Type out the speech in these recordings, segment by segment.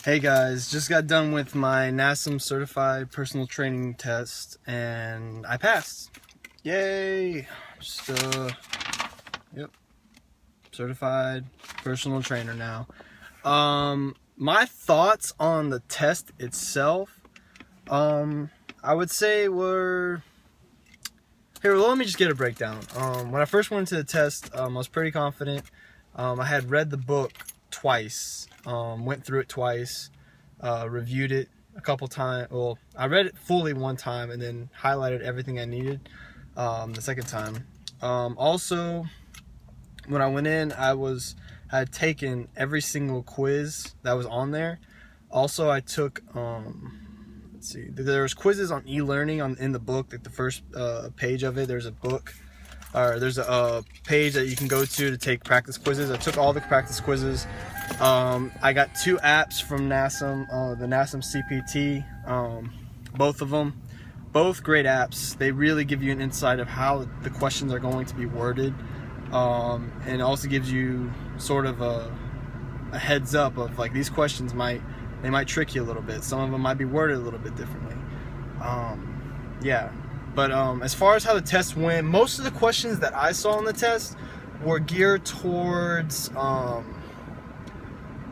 Hey guys, just got done with my Nasm certified personal training test and I passed. Yay! Just yep, certified personal trainer now. My thoughts on the test itself, I would say were here. Well, let me just get a breakdown. When I first went into the test, I was pretty confident. I had read the book twice, went through it twice, reviewed it a couple times. Well, I read it fully one time and then highlighted everything I needed the second time. Also, when I went in, I had taken every single quiz that was on there. Also, I took let's see, there was quizzes on e-learning in the book. Like the first page of it, there's a book. There's a page that you can go to take practice quizzes. I took all the practice quizzes. I got 2 apps from Nasm, the Nasm CPT, both of them. Both great apps. They really give you an insight of how the questions are going to be worded, and also gives you sort of a heads up of like these questions might trick you a little bit. Some of them might be worded a little bit differently. Yeah. But as far as how the test went, most of the questions that I saw on the test were geared towards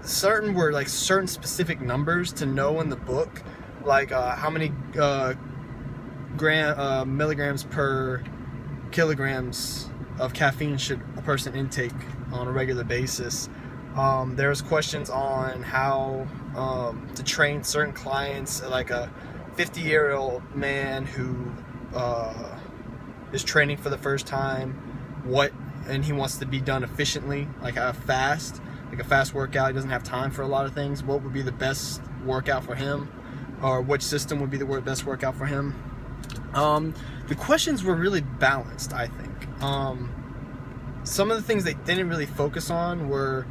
certain specific numbers to know in the book, like how many milligrams per kilograms of caffeine should a person intake on a regular basis. There's questions on how to train certain clients, like a 50-year-old man who is training for the first time, and he wants to be done efficiently, like a fast workout. He doesn't have time for a lot of things. What would be the best workout for him, or which system would be the best workout for him? The questions were really balanced, I think. Some of the things they didn't really focus on were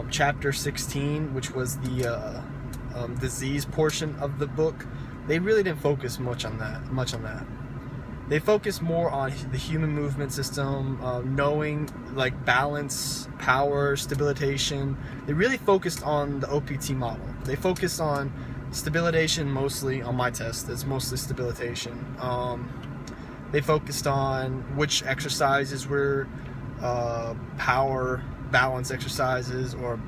chapter 16, which was the disease portion of the book. They really didn't focus much on that. They focused more on the human movement system, knowing like balance, power, stabilization. They really focused on the OPT model. They focused on stabilization mostly on my test. It's mostly stabilization. They focused on which exercises were power, balance exercises, or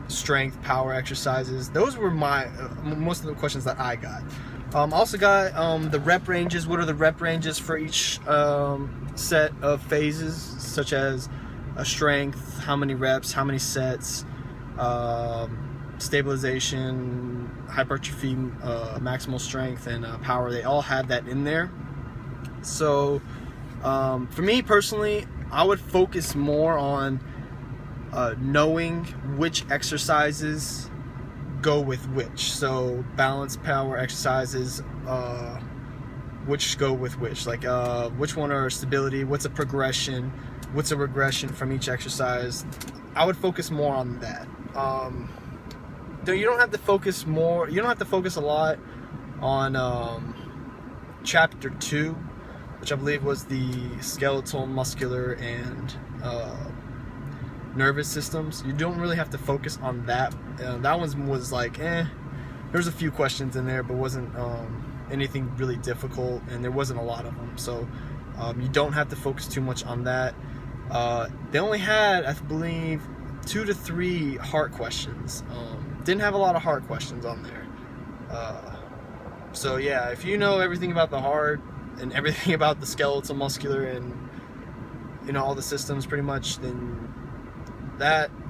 strength, power exercises. Those were most of the questions that I got. Also got the rep ranges. What are the rep ranges for each set of phases, such as a strength, how many reps, how many sets, stabilization, hypertrophy, maximal strength, and power. They all had that in there. So for me personally, I would focus more on knowing which exercises go with which. So balance, power exercises, which go with which. Like which one are stability, what's a progression, what's a regression from each exercise. I would focus more on that. Though you don't have to focus a lot on chapter 2, which I believe was the skeletal, muscular, and nervous systems. You don't really have to focus on that. That one was like, there's a few questions in there, but wasn't anything really difficult, and there wasn't a lot of them. So you don't have to focus too much on that. They only had, I believe, 2 to 3 heart questions. Didn't have a lot of heart questions on there. So yeah, if you know everything about the heart and everything about the skeletal, muscular, and all the systems pretty much, then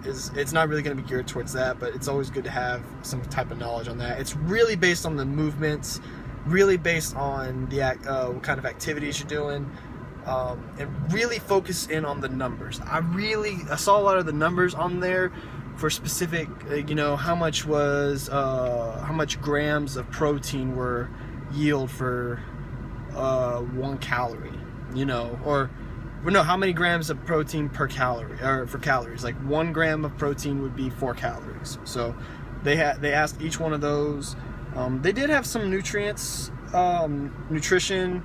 it's not really going to be geared towards that, but it's always good to have some type of knowledge on that. It's really based on the movements, really based on the what kind of activities you're doing, and really focus in on the numbers. I saw a lot of the numbers on there for specific, how much grams of protein were yield for 1 calorie, how many grams of protein per calorie, or for calories. Like 1 gram of protein would be 4 calories. So they asked each one of those. They did have some nutrients, nutrition.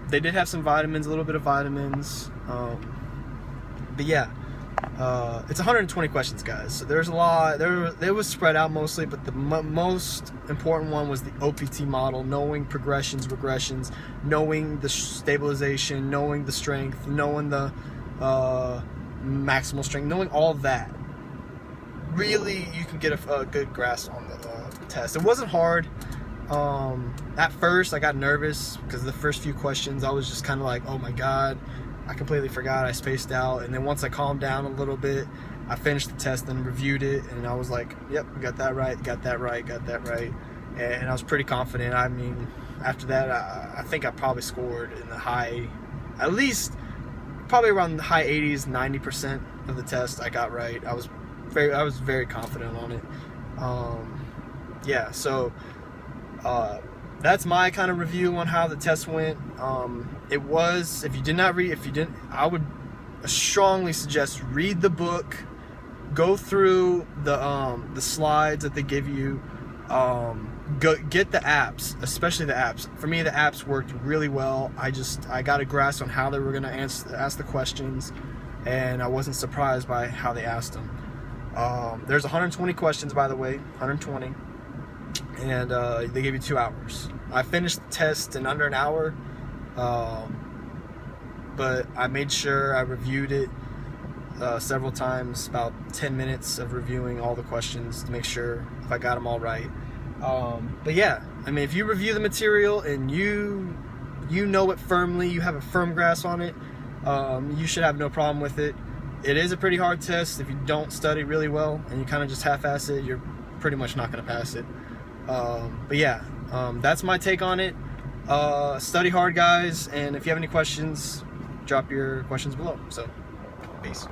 They did have some vitamins, a little bit of vitamins. But yeah, It's 120 questions, guys. So there's a lot. It was spread out mostly, but the most important one was the OPT model, knowing progressions, regressions, knowing the stabilization, knowing the strength, knowing the maximal strength, knowing all that. Really, you can get a good grasp on the test. It wasn't hard. At first, I got nervous because the first few questions, I was just kind of like, oh my God, I completely forgot, I spaced out. And then once I calmed down a little bit, I finished the test and reviewed it, and I was like, yep, got that right, got that right, got that right. And I was pretty confident. I mean, after that, I think I probably scored in the high, at least probably around the high 80s, 90% of the test I got right. I was very confident on it. Yeah, so that's my kind of review on how the test went. It was, if you didn't, I would strongly suggest read the book, go through the slides that they give you, get the apps, especially the apps. For me, the apps worked really well. I got a grasp on how they were going to ask the questions, and I wasn't surprised by how they asked them. There's 120 questions, by the way, 120, and they gave you 2 hours. I finished the test in under an hour, but I made sure I reviewed it several times, about 10 minutes of reviewing all the questions to make sure if I got them all right. But yeah, I mean, if you review the material and you know it firmly, you have a firm grasp on it, you should have no problem with it. It is a pretty hard test. If you don't study really well and you kind of just half-ass it, you're pretty much not going to pass it. But yeah, that's my take on it. Study hard, guys, and if you have any questions, drop your questions below. So, peace.